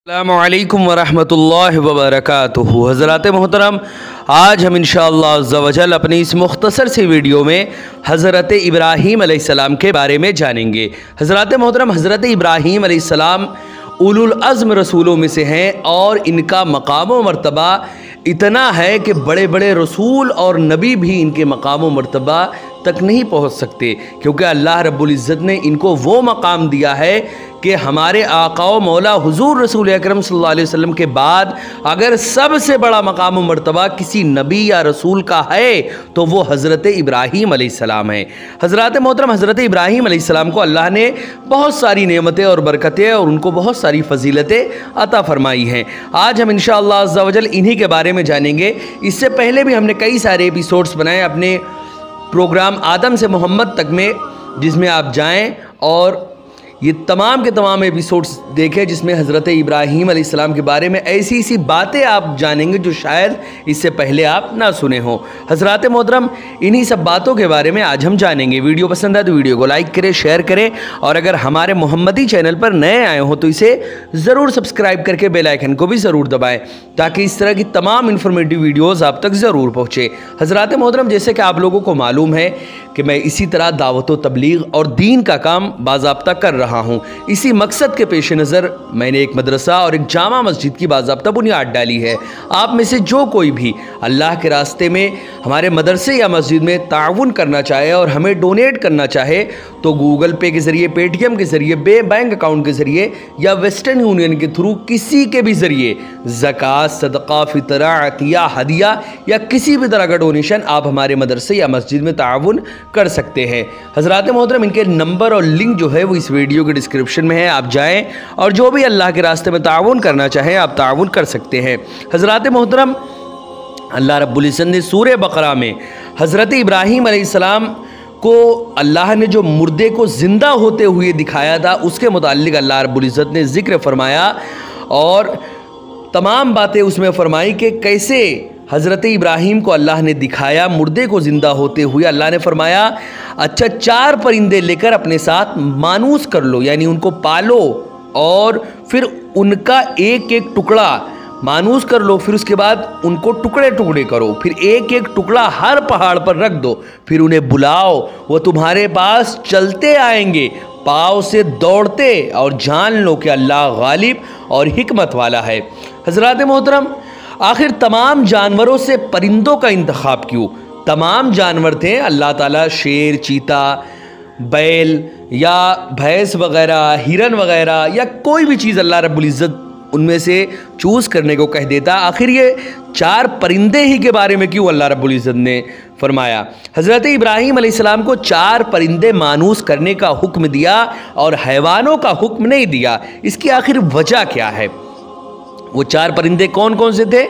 अस्सलामुअलैकुम वरहमतुल्लाहि वबरकातुहू। हज़रात मोहतरम, आज हम इंशाअल्लाह अज़्ज़ा वजल अपनी इस मुख्तसर सी वीडियो में हज़रत इब्राहीम अलैहिस्सलाम के बारे में जानेंगे। हज़रात मोहतरम, हज़रत इब्राहीम अलैहिस्सलाम उलुल अज़्म रसूलों में से हैं और इनका मकाम व मर्तबा इतना है कि बड़े बड़े रसूल और नबी भी इनके मकाम व मर्तबा तक नहीं पहुँच सकते, क्योंकि अल्लाह रब्बुल इज़्ज़त ने इनको वो मकाम दिया है कि हमारे आका व मौला हुज़ूर रसूल अकरम सल्लल्लाहु अलैहि वसल्लम के बाद अगर सबसे बड़ा मकाम व मर्तबा किसी नबी या रसूल का है तो वो हज़रत इब्राहीम अलैहिस्सलाम है। हज़रात मोहतरम, हज़रत इब्राहीम अलैहिस्सलाम को अल्लाह ने बहुत सारी नेमतें और बरकतें और उनको बहुत सारी फजीलतें अता फरमाई हैं। आज हम इंशाअल्लाह अज़्ज़ा वजल इन्हीं के बारे में जानेंगे। इससे पहले भी हमने कई सारे एपिसोड्स बनाए अपने प्रोग्राम आदम से मोहम्मद तक में, जिसमें आप जाएं और ये तमाम के तमाम एपिसोड्स देखें, जिसमें हज़रत इब्राहीम अलैहिस्सलाम के बारे में ऐसी ऐसी बातें आप जानेंगे जो शायद इससे पहले आप ना सुने हों। हज़रात मोहतरम, इन्हीं सब बातों के बारे में आज हम जानेंगे। वीडियो पसंद आए तो वीडियो को लाइक करें, शेयर करें और अगर हमारे मोहम्मदी चैनल पर नए आए हों तो इसे ज़रूर सब्सक्राइब करके बेल आइकन को भी ज़रूर दबाएँ ताकि इस तरह की तमाम इन्फॉर्मेटिव वीडियोज़ आप तक ज़रूर पहुँचे। हज़रात मोहतरम, जैसे कि आप लोगों को मालूम है कि मैं इसी तरह दावत व तबलीग और दीन का काम बाज़ाब्ता कर रहा हूँ। इसी मकसद के पेश नज़र मैंने एक मदरसा और एक जामा मस्जिद की बाज़ाब्ता बुनियाद डाली है। आप में से जो कोई भी अल्लाह के रास्ते में हमारे मदरसे या मस्जिद में ताउन करना चाहे और हमें डोनेट करना चाहे तो गूगल पे के ज़रिए, पेटीएम के ज़रिए, बैंक अकाउंट के ज़रिए या वेस्टर्न यूनियन के थ्रू किसी के भी ज़रिए ज़कात, सदका, फितरा, अतिया, हदिया या किसी भी तरह का डोनेशन आप हमारे मदरसे या मस्जिद में ताउन कर सकते हैं। हज़रात मोहतरम, इनके नंबर और लिंक जो है वो इस वीडियो के डिस्क्रिप्शन में है। आप जाएं और जो भी अल्लाह के रास्ते में ताउन करना चाहें आप ताउन कर सकते हैं। हज़रात मोहतरम, अल्लाह रब्बुल इज़्ज़त ने सूरह बकरा में हज़रत इब्राहीम अलैहिस्सलाम को अल्लाह ने जो मुर्दे को ज़िंदा होते हुए दिखाया था उसके मुताल्लिक़ अल्लाह रब्बुल इज़्ज़त ने ज़िक्र फरमाया और तमाम बातें उसमें फरमाई कि कैसे हज़रत इब्राहीम को अल्लाह ने दिखाया मुर्दे को ज़िंदा होते हुए। अल्लाह ने फरमाया, अच्छा 4 परिंदे लेकर अपने साथ मानूस कर लो, यानी उनको पालो और फिर उनका एक एक टुकड़ा मानूस कर लो, फिर उसके बाद उनको टुकड़े टुकड़े करो, फिर एक एक टुकड़ा हर पहाड़ पर रख दो, फिर उन्हें बुलाओ, वो तुम्हारे पास चलते आएंगे पाँव से दौड़ते, और जान लो कि अल्लाह गालिब और हिकमत वाला है। हज़रात मोहतरम, आखिर तमाम जानवरों से परिंदों का इंतखाब क्यों? तमाम जानवर थे, अल्लाह ताला शेर, चीता, बैल या भैंस वगैरह, हिरन वगैरह या कोई भी चीज़ अल्लाह रब्बुल इज़्ज़त उनमें से चूज़ करने को कह देता। आखिर ये 4 परिंदे ही के बारे में क्यों अल्लाह रब्बुल इज़्ज़त ने फरमाया? हज़रत इब्राहीम अलैहिस्सलाम को 4 परिंदे मानूस करने का हुक्म दिया और हैवानों का हुक्म नहीं दिया। इसकी आखिर वजह क्या है? वो 4 परिंदे कौन कौन से थे?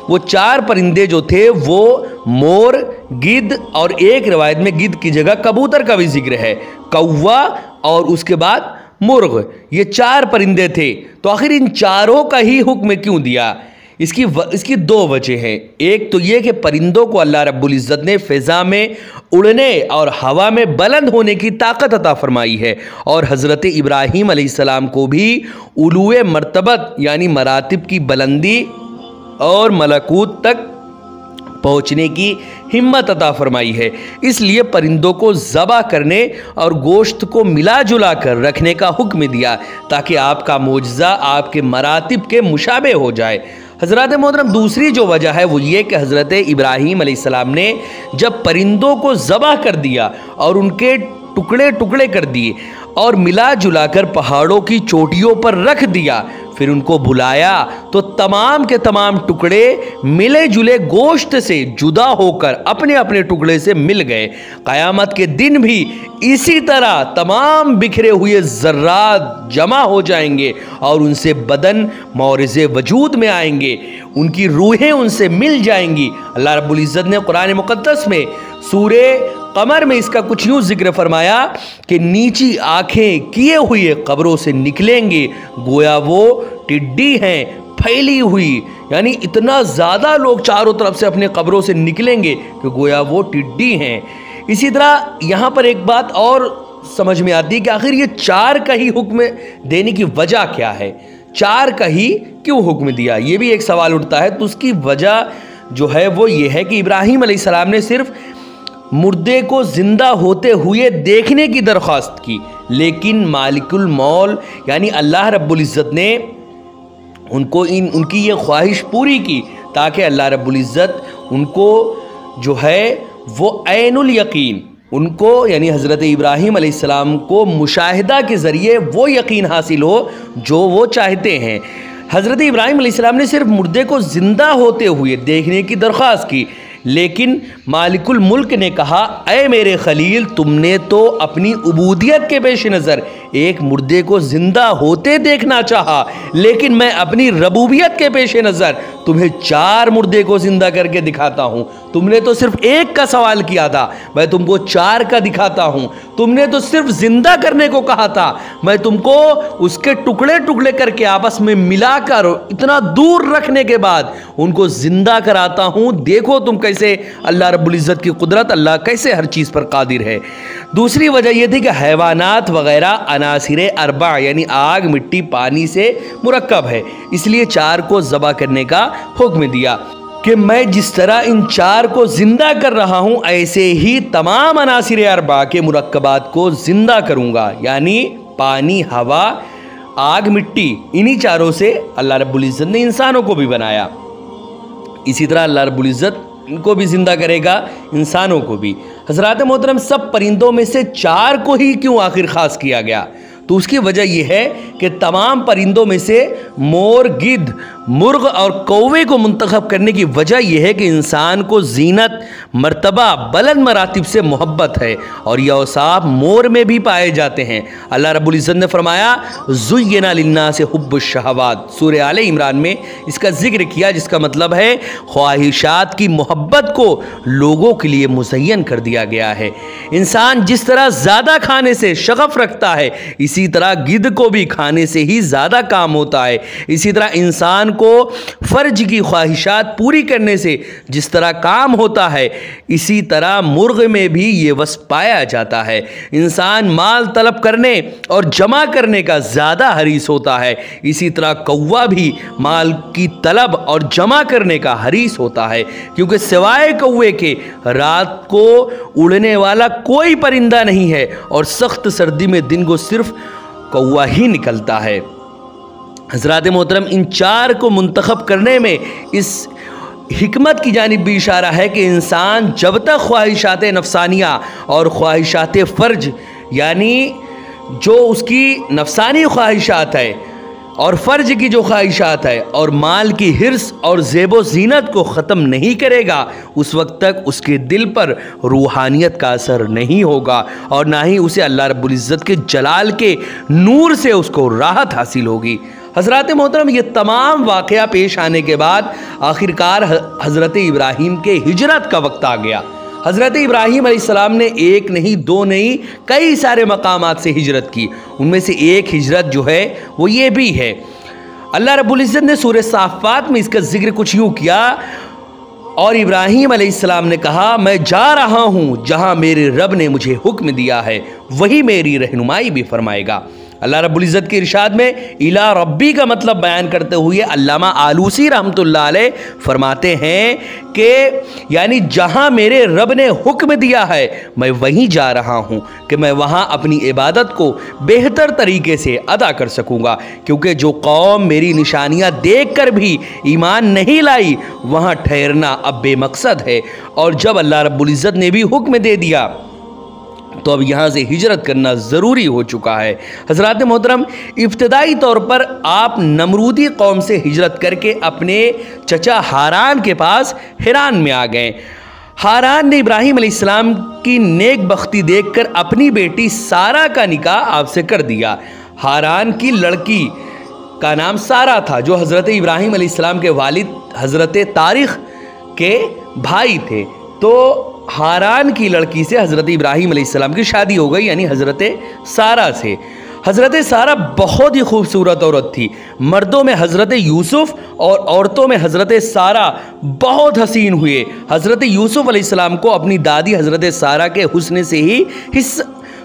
वो 4 परिंदे जो थे वो मोर, गिद्ध और एक रिवायत में गिद्ध की जगह कबूतर का भी जिक्र है, कौवा और उसके बाद मुर्ग, ये 4 परिंदे थे। तो आखिर इन चारों का ही हुक्म क्यों दिया? इसकी 2 वजह हैं। एक तो ये कि परिंदों को अल्लाह रब्बुल इज़्ज़त ने फ़िज़ा में उड़ने और हवा में बुलंद होने की ताकत अता फरमाई है और हज़रत इब्राहीम अलैहिस्सलाम को भी उलूए मर्तबत यानी मरातिब की बुलंदी और मलकूत तक पहुँचने की हिम्मत अता फरमाई है। इसलिए परिंदों को ज़बह करने और गोश्त को मिला जुला कर रखने का हुक्म दिया ताकि आपका मोजज़ा आपके मरातिब के मुशाबे हो जाए। हज़रत मोहतरम, दूसरी जो वजह है वो ये कि हज़रत इब्राहीम अलैहिस्सलाम ने जब परिंदों को ज़बह कर दिया और उनके टुकड़े टुकड़े कर दिए और मिला जुला कर पहाड़ों की चोटियों पर रख दिया, फिर उनको बुलाया तो तमाम के तमाम टुकड़े मिले जुले गोश्त से जुदा होकर अपने अपने टुकड़े से मिल गए। क़यामत के दिन भी इसी तरह तमाम बिखरे हुए ज़र्रात जमा हो जाएंगे और उनसे बदन मौरिज़े वजूद में आएंगे, उनकी रूहें उनसे मिल जाएंगी। अल्लाह रब्बुल इज़्ज़त ने कुरान मुक़द्दस में सूरे कमर में इसका कुछ यूँ जिक्र फरमाया कि नीची आँखें किए हुए कब्रों से निकलेंगे, गोया वो टिड्डी हैं फैली हुई, यानी इतना ज़्यादा लोग चारों तरफ से अपने कब्रों से निकलेंगे कि गोया वो टिड्डी हैं। इसी तरह यहाँ पर एक बात और समझ में आती है कि आखिर ये 4 का ही हुक्म देने की वजह क्या है? 4 का ही क्यों हुक्म दिया? ये भी एक सवाल उठता है। तो उसकी वजह जो है वो ये है कि इब्राहीम अलैहिस्सलाम ने सिर्फ मुर्दे को ज़िंदा होते हुए देखने की दरख्वास्त की, लेकिन मालिकुल मौल यानी अल्लाह रब्बुल इज़्ज़त ने उनकी ये ख्वाहिश पूरी की, ताकि अल्लाह रब्बुल इज़्ज़त उनको जो है वो ऐनुल यकीन, उनको यानी हज़रत इब्राहीम अलैहिस्सलाम को मुशाहिदा के ज़रिए वो यकीन हासिल हो जो वो चाहते हैं। हज़रत इब्राहीम अलैहिस्सलाम ने सिर्फ मुर्दे को ज़िंदा होते हुए देखने की दरख्वास्त की, लेकिन मालिकुल मुल्क ने कहा, ऐ मेरे खलील, तुमने तो अपनी उबूदियत के पेश नज़र एक मुर्दे को ज़िंदा होते देखना चाहा, लेकिन मैं अपनी रबूबियत के पेश नज़र तुम्हें 4 मुर्दे को ज़िंदा करके दिखाता हूँ। तुमने तो सिर्फ एक का सवाल किया था, मैं तुमको 4 का दिखाता हूँ। तुमने तो सिर्फ ज़िंदा करने को कहा था, मैं तुमको उसके टुकड़े टुकड़े करके आपस में मिलाकर इतना दूर रखने के बाद उनको ज़िंदा कराता हूँ। देखो तुम कैसे अल्लाह रब्बुल इज़्ज़त की कुदरत, अल्लाह कैसे हर चीज़ पर कादिर है। दूसरी वजह यह थी कि हैवानात वगैरह अनासिर अरबा यानी आग, मिट्टी, पानी से मुरक्कब है, इसलिए 4 को ज़बह करने का हुक्म दिया कि मैं जिस तरह इन 4 को ज़िंदा कर रहा हूँ, ऐसे ही तमाम अनासिर अरबा के मुरक्कबात को ज़िंदा करूँगा, यानी पानी, हवा, आग, मिट्टी, इन्हीं 4 से अल्लाह रब्बुल इज़्ज़त ने इंसानों को भी बनाया। इसी तरह अल्लाह रब्बुल इज़्ज़त इनको भी ज़िंदा करेगा, इंसानों को भी। हज़रात मोहतरम, सब परिंदों में से 4 को ही क्यों आखिर ख़ास किया गया? तो उसकी वजह यह है कि तमाम परिंदों में से मोर, गिद्ध, मुर्ग और कौवे को मुंतखब करने की वजह यह है कि इंसान को ज़ीनत, मर्तबा, बुलंद मरातिब से मोहब्बत है और यह औसाफ मोर में भी पाए जाते हैं। अल्लाह रब्बुल इज़्ज़त ने फरमाया, ज़ुय्यिना लिन्नासि हुब्बुश शहवात, सूरह आले इमरान में इसका जिक्र किया, जिसका मतलब है ख्वाहिशात की मोहब्बत को लोगों के लिए मुज़य्यन कर दिया गया है। इंसान जिस तरह ज़्यादा खाने से शगफ रखता है, इसी तरह गिद्ध को भी खाने से ही ज़्यादा काम होता है। इसी तरह इंसान को फ़र्ज की ख्वाहिशात पूरी करने से जिस तरह काम होता है, इसी तरह मुर्ग में भी ये वस्फ़ पाया जाता है। इंसान माल तलब करने और जमा करने का ज़्यादा हरीस होता है, इसी तरह कौवा भी माल की तलब और जमा करने का हरीस होता है, क्योंकि सिवाय कौवे के रात को उड़ने वाला कोई परिंदा नहीं है और सख्त सर्दी में दिन को सिर्फ कौवा ही निकलता है। हज़रात मोहतरम, इन 4 को मुंतखब करने में इस हिकमत की जानिब भी इशारा है कि इंसान जब तक ख्वाहिशात नफसानिया और ख्वाहिशात फ़र्ज यानी जो उसकी नफसानी ख्वाहिशात है और फ़र्ज की जो ख्वाहिशात है और माल की हिर्स और ज़ेबो ज़ीनत को ख़त्म नहीं करेगा, उस वक्त तक उसके दिल पर रूहानियत का असर नहीं होगा और ना ही उसे अल्लाह रब्बुल इज़्ज़त के जलाल के नूर से उसको राहत हासिल होगी। हज़रात मोहतरम, ये तमाम वाक़या पेश आने के बाद आखिरकार हज़रत इब्राहीम के हिजरत का वक्त आ गया। हज़रत इब्राहीम अलैहिस्सलाम ने 1 नहीं 2 नहीं कई सारे मकामात से हिजरत की। उनमें से एक हिजरत जो है वो ये भी है, अल्लाह रब्बुल इज़्ज़त ने सूरह साफ़ात में इसका जिक्र कुछ यूँ किया, और इब्राहीम अलैहिस्सलाम ने कहा, मैं जा रहा हूँ जहाँ मेरे रब ने मुझे हुक्म दिया है, वही मेरी रहनुमाई भी फरमाएगा। अल्लाह रब्बुल इज़्ज़त के इरशाद में इला रब्बी का मतलब बयान करते हुए अल्लामा आलूसी रहमतुल्लाह अलैह फरमाते हैं कि यानी जहाँ मेरे रब ने हुक्म दिया है मैं वहीं जा रहा हूँ कि मैं वहाँ अपनी इबादत को बेहतर तरीके से अदा कर सकूँगा, क्योंकि जो कौम मेरी निशानियाँ देख कर भी ईमान नहीं लाई, वहाँ ठहरना अब बेमकसद है। और जब अल्लाह रब्बुल इज़्ज़त ने भी हुक्म दे दिया तो अब यहाँ से हिजरत करना ज़रूरी हो चुका है। हज़रात मोहतरम, इब्तदाई तौर पर आप नमरूदी कौम से हिजरत करके अपने चचा हारान के पास हिरान में आ गए। हारान ने इब्राहीम अलैहिस्सलाम की नेक बख्ती देखकर अपनी बेटी सारा का निकाह आपसे कर दिया। हारान की लड़की का नाम सारा था, जो हज़रत इब्राहीम अलैहिस्सलाम के वालिद हज़रत तारिख के भाई थे। तो हारान की लड़की से हज़रत इब्राहीम अलैहिस्सलाम की शादी हो गई, यानी हज़रत सारा से। हज़रत सारा बहुत ही खूबसूरत औरत थी। मर्दों में हज़रत यूसुफ़ और औरतों में हज़रत सारा बहुत हसीन हुए। हज़रत यूसुफ़ अलैहिस्सलाम को अपनी दादी हज़रत सारा के हुस्न से ही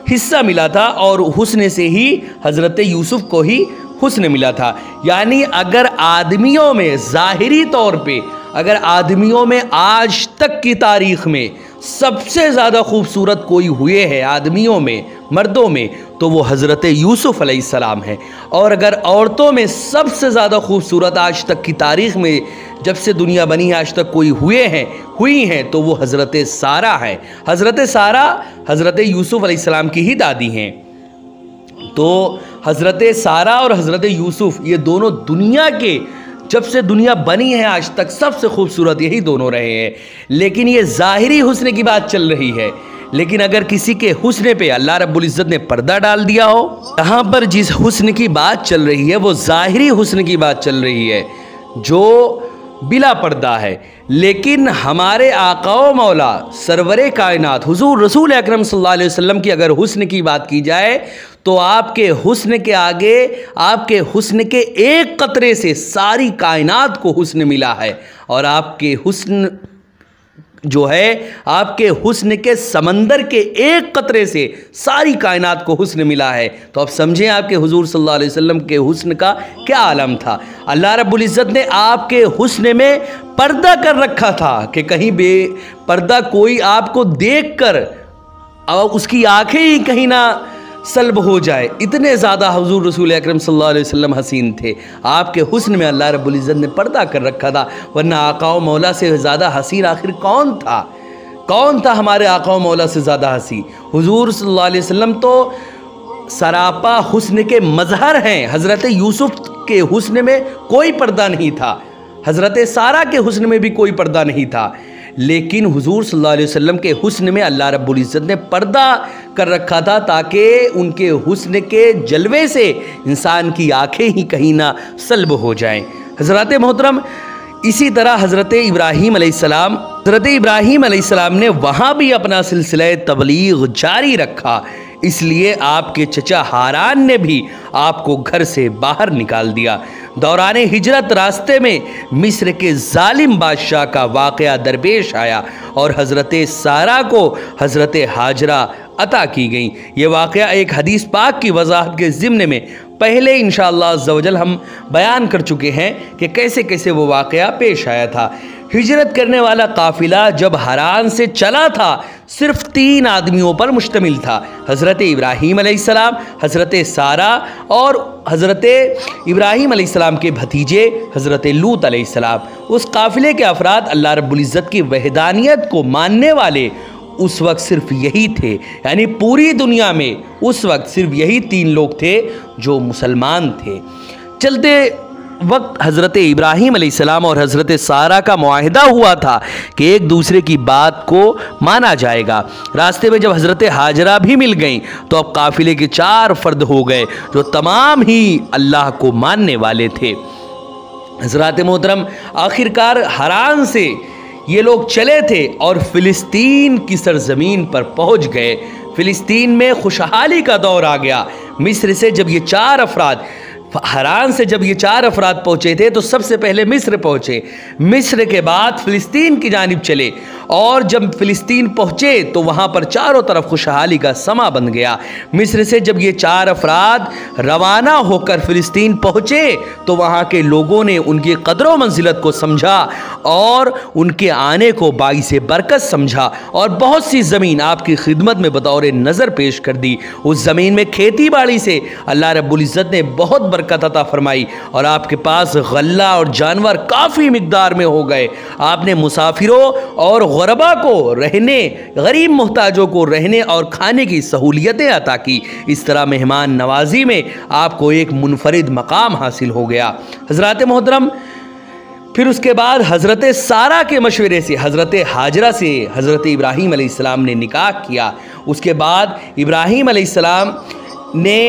हिस्सा मिला था और हुस्न से ही हज़रत यूसुफ़ को ही हुस्न मिला था। यानी अगर आदमियों में ज़ाहिरी तौर पे, अगर आदमियों में आज तक की तारीख़ में सबसे ज़्यादा खूबसूरत कोई हुए है आदमियों में, मर्दों में, तो वो हज़रत यूसुफ़ अलैहिस्सलाम है। और अगर औरतों में सबसे ज़्यादा खूबसूरत आज तक की तारीख़ में, जब से दुनिया बनी है आज तक कोई हुई हैं, तो वो हज़रत सारा है। हज़रत सारा हज़रत यूसुफ़ अलैहिस्सलाम की ही दादी हैं। तो हज़रत सारा और हज़रत यूसुफ़ ये दोनों दुनिया के, जब से दुनिया बनी है आज तक सबसे खूबसूरत यही दोनों रहे हैं। लेकिन ये ज़ाहिरी हुस्न की बात चल रही है। लेकिन अगर किसी के हुस्न पे अल्लाह रब्बुल इज़्ज़त ने पर्दा डाल दिया हो, यहाँ पर जिस हुस्न की बात चल रही है वो ज़ाहिरी हुस्न की बात चल रही है जो बिला पर्दा है। लेकिन हमारे आका व मौला सरवरे कायनात हुजूर रसूल अकरम सल्लल्लाहु अलैहि वसल्लम की अगर हुस्न की बात की जाए तो आपके हुस्न के आगे, आपके हुस्न के एक कतरे से सारी कायनात को हुस्न मिला है। और आपके हुस्न जो है, आपके हुस्न के समंदर के एक कतरे से सारी कायनात को हुस्न मिला है। तो अब समझें आपके हुजूर सल्लल्लाहु अलैहि वसल्लम के हुस्न का क्या आलम था। अल्लाह रब्बुल इज़्ज़त ने आपके हुस्न में पर्दा कर रखा था कि कहीं बेपर्दा कोई आपको देखकर और उसकी आंखें ही कहीं ना सल्ब हो जाए, इतने ज़्यादा हुजूर रसूल अकरम सल्लल्लाहु अलैहि वसल्लम हसीन थे। आपके हुस्न में अल्लाह रब्बुल इज़्ज़त ने पर्दा कर रखा था। वरना आका व मौला से ज़्यादा हसीन आखिर कौन था? कौन था हमारे आका व मौला से ज़्यादा हसीन? हुजूर सल्लल्लाहु अलैहि वसल्लम तो सरापा हुस्न के मज़हर हैं। हज़रत यूसुफ़ के हुस्न में कोई पर्दा नहीं था, हज़रत सारा के हुस्न में भी कोई पर्दा नहीं था। लेकिन हुजूर सल्लल्लाहु अलैहि वसल्लम के हुस्न में अल्लाह रब्बुल इज़्ज़त ने पर्दा कर रखा था ताकि उनके हुस्न के जलवे से इंसान की आंखें ही कहीं ना सल्ब हो जाएं। हज़रत मोहतरम, इसी तरह हज़रत इब्राहीम अलैहिस्सलाम ने वहाँ भी अपना सिलसिला तबलीग जारी रखा। इसलिए आपके चचा हारान ने भी आपको घर से बाहर निकाल दिया। दौरान हिजरत रास्ते में मिस्र के जालिम बादशाह का वाक़या दरपेश आया और हज़रत सारा को हज़रत हाजरा अता की गई। ये वाक़या एक हदीस पाक की वजाहत के ज़िम्न में पहले इंशाअल्लाह अज़्ज़ व जल हम बयान कर चुके हैं कि कैसे कैसे वो वाक़या पेश आया था। हिजरत करने वाला काफ़िला जब हरान से चला था सिर्फ 3 आदमियों पर मुश्तमिल था, हज़रत इब्राहीम अलैहिस्सलाम, हज़रत सारा और हज़रत इब्राहीम अलैहिस्सलाम के भतीजे हज़रत लूत अलैहिस्सलाम। उस काफ़िले के अफराद अल्लाह रब्बुल इज़्ज़त की वहदानियत को मानने वाले उस वक्त सिर्फ यही थे। यानी पूरी दुनिया में उस वक्त सिर्फ यही 3 लोग थे जो मुसलमान थे। चलते वक्त हज़रत इब्राहीम अलैहिस्सलाम और हज़रत सारा का मुआहिदा हुआ था कि एक दूसरे की बात को माना जाएगा। रास्ते में जब हज़रत हाजरा भी मिल गईं तो अब काफ़िले के 4 फ़र्द हो गए जो तमाम ही अल्लाह को मानने वाले थे। हज़रत मोहतरम, आखिरकार हरान से ये लोग चले थे और फ़िलिस्तीन की सरज़मीन पर पहुँच गए। फ़िलिस्तीन में खुशहाली का दौर आ गया। मिस्र से जब ये 4 अफराद, हरान से जब ये 4 अफराद पहुँचे थे तो सबसे पहले मिस्र पहुँचे, मिस्र के बाद फ़िलिस्तीन की जानिब चले और जब फ़िलिस्तीन पहुँचे तो वहाँ पर चारों तरफ खुशहाली का समा बन गया। मिस्र से जब ये 4 अफराद रवाना होकर फ़िलिस्तीन पहुँचे तो वहाँ के लोगों ने उनकी क़द्र मंजिलत को समझा और उनके आने को बाइस बरकत समझा और बहुत सी ज़मीन आपकी खिदमत में बतौर नज़र पेश कर दी। उस ज़मीन में खेती बाड़ी से अल्लाह रब्बुल इज़्ज़त ने बहुत बरकत अता फरमाई और आपके पास गल्ला और जानवर काफ़ी मिकदार में हो गए। आपने मुसाफिरों और गुरबा को रहने, गरीब मोहताजों को रहने और खाने की सहूलियतें अता की। इस तरह मेहमान नवाजी में आपको एक मुनफरिद मकाम हासिल हो गया। हज़रत मोहतरम, फिर उसके बाद हज़रत सारा के मशवरे से हज़रत हाजरा से हज़रत इब्राहीम अलैहिस्सलाम ने निकाह किया। उसके बाद इब्राहीम अलैहिस्सलाम ने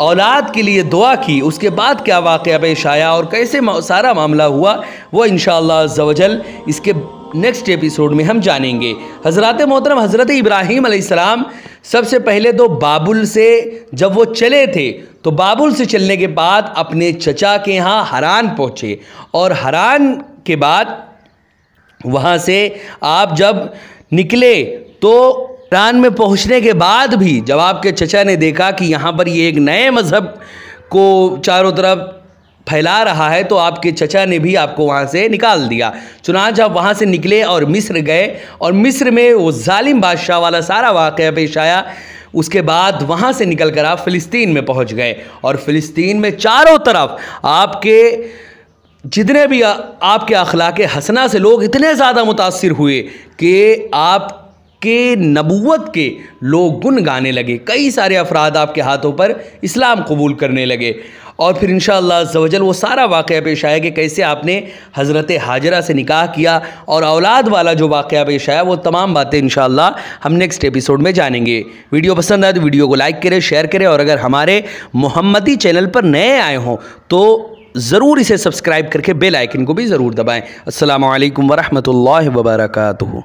औलाद के लिए दुआ की। उसके बाद क्या वाक़या पेश आया और कैसे सारा मामला हुआ वो इंशाअल्लाह अज़्ज़ व जल इसके नेक्स्ट एपिसोड में हम जानेंगे। हज़रत मोहतरम, हज़रत इब्राहीम अलैहिस्सलाम सबसे पहले तो बाबुल से जब वो चले थे तो बाबुल से चलने के बाद अपने चचा के यहाँ हरान पहुँचे और हरान के बाद वहाँ से आप जब निकले तो हरान में पहुँचने के बाद भी जब आपके चचा ने देखा कि यहाँ पर ये एक नए मज़हब को चारों तरफ फैला रहा है, तो आपके चचा ने भी आपको वहाँ से निकाल दिया। चुनांचे आप वहाँ से निकले और मिस्र गए, और मिस्र में वो जालिम बादशाह वाला सारा वाक़या पेश आया। उसके बाद वहाँ से निकल कर आप फ़िलिस्तीन में पहुँच गए, और फ़िलिस्तीन में चारों तरफ आपके जितने भी आपके अखलाक़े हसना से लोग इतने ज़्यादा मुतासिर हुए कि आपके नबूवत के लोग गुन गाने लगे। कई सारे अफराद आपके हाथों पर इस्लाम कबूल करने लगे। और फिर इंशाअल्लाह अज़्ज़ व जल वो सारा वाक़या पेश आया कि कैसे आपने हज़रत हाजरा से निकाह किया, और औलाद वाला जो वाक़या पेश आया, वो तमाम बातें इंशाअल्लाह हम नेक्स्ट एपिसोड में जानेंगे। वीडियो पसंद आए तो वीडियो को लाइक करें, शेयर करें, और अगर हमारे मोहम्मदी चैनल पर नए आए हों तो ज़रूर इसे सब्सक्राइब करके बेल आइकन को भी ज़रूर दबाएँ। अस्सलामु अलैकुम वरहमतुल्लाहि वबरकातुहू।